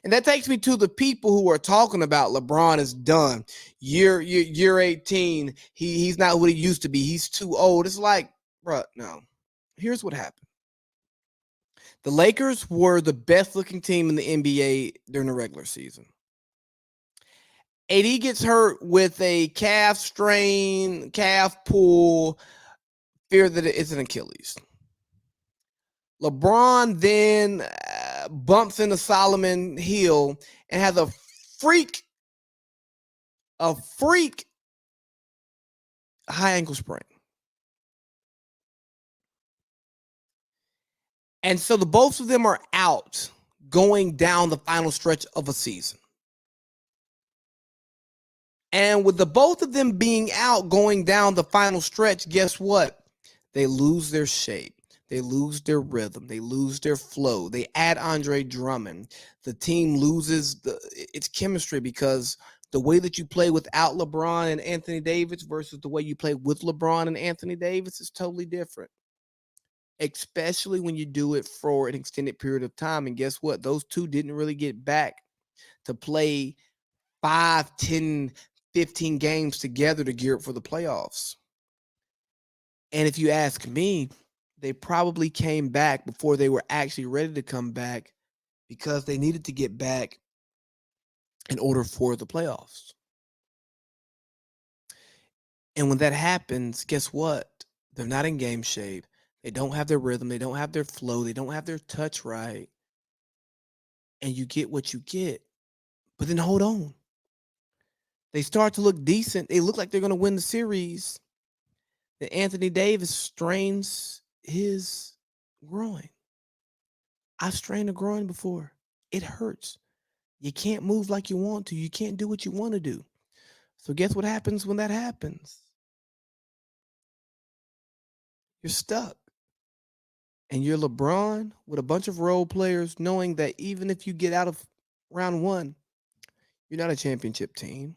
And that takes me to the people who are talking about LeBron is done. Year 18. He's not what he used to be. He's too old. It's like, bro, no. Here's what happened. The Lakers were the best looking team in the NBA during the regular season. AD gets hurt with a calf strain, calf pull, fear that it's an Achilles. LeBron then bumps into Solomon Hill and has freak a freak high ankle sprain. And so the both of them are out going down the final stretch of a season. And with the both of them being out going down the final stretch, guess what? They lose their shape. They lose their rhythm. They lose their flow. They add Andre Drummond. The team loses its chemistry because the way that you play without LeBron and Anthony Davis versus the way you play with LeBron and Anthony Davis is totally different, especially when you do it for an extended period of time. And guess what? Those two didn't really get back to play 5, 10, 15 games together to gear up for the playoffs. And if you ask me, they probably came back before they were actually ready to come back because they needed to get back in order for the playoffs. And when that happens, guess what? They're not in game shape. They don't have their rhythm. They don't have their flow. They don't have their touch right. And you get what you get. But then hold on. They start to look decent. They look like they're going to win the series. Then Anthony Davis strains his groin. I've strained a groin before. It hurts. You can't move like you want to. You can't do what you want to do. So guess what happens when that happens? You're stuck. And you're LeBron with a bunch of role players knowing that even if you get out of round one, you're not a championship team.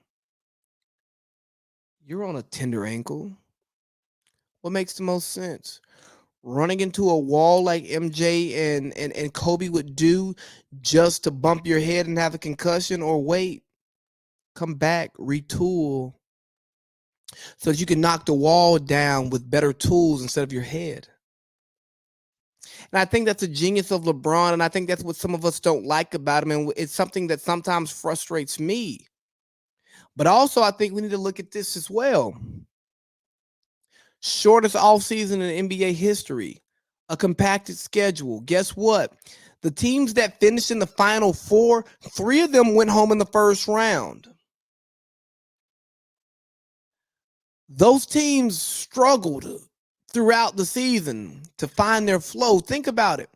You're on a tender ankle. What makes the most sense? Running into a wall like MJ and Kobe would do just to bump your head and have a concussion, or wait, come back, retool so that you can knock the wall down with better tools instead of your head. And I think that's a genius of LeBron, and I think that's what some of us don't like about him, and it's something that sometimes frustrates me. But also, I think we need to look at this as well. Shortest offseason in NBA history, a compacted schedule. Guess what? The teams that finished in the Final Four, 3 of them went home in the first round. Those teams struggled throughout the season to find their flow. Think about it.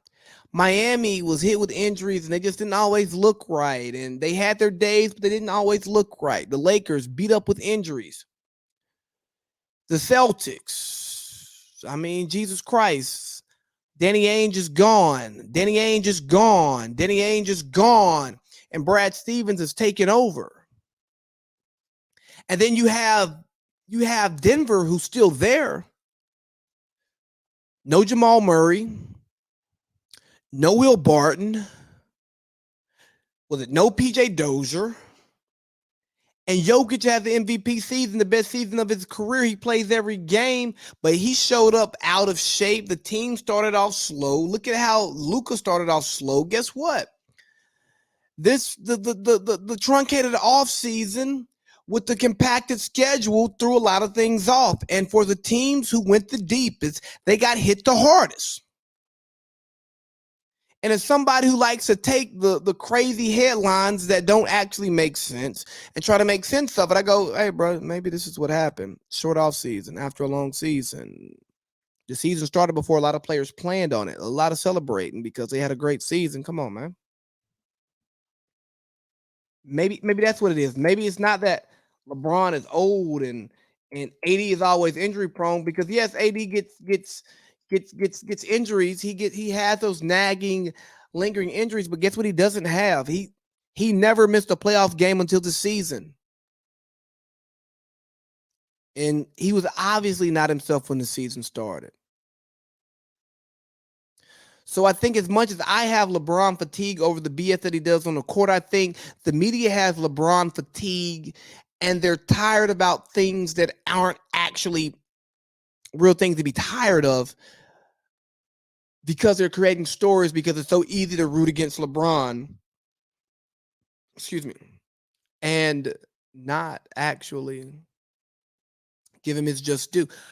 Miami was hit with injuries and they just didn't always look right. And they had their days, but they didn't always look right. The Lakers beat up with injuries. The Celtics, I mean, Jesus Christ. Danny Ainge is gone. Danny Ainge is gone. Danny Ainge is gone. And Brad Stevens is taking over. And then you have Denver, who's still there. No Jamal Murray. No Will Barton. Was it no PJ Dozier? And Jokic had the MVP season, the best season of his career. He plays every game, but he showed up out of shape. The team started off slow. Look at how Luka started off slow. Guess what? The truncated offseason with the compacted schedule threw a lot of things off. And for the teams who went the deepest, they got hit the hardest. And as somebody who likes to take the crazy headlines that don't actually make sense and try to make sense of it, I go, hey, bro, maybe this is what happened. Short off season after a long season. The season started before a lot of players planned on it. A lot of celebrating because they had a great season. Come on, man. Maybe that's what it is. Maybe it's not that LeBron is old and AD is always injury prone, because yes, AD gets injuries. He has those nagging, lingering injuries, but guess what he doesn't have? He never missed a playoff game until the season. And he was obviously not himself when the season started. So I think as much as I have LeBron fatigue over the BS that he does on the court, I think the media has LeBron fatigue and they're tired about things that aren't actually real things to be tired of because they're creating stories because it's so easy to root against LeBron. Excuse me. And not actually give him his just due.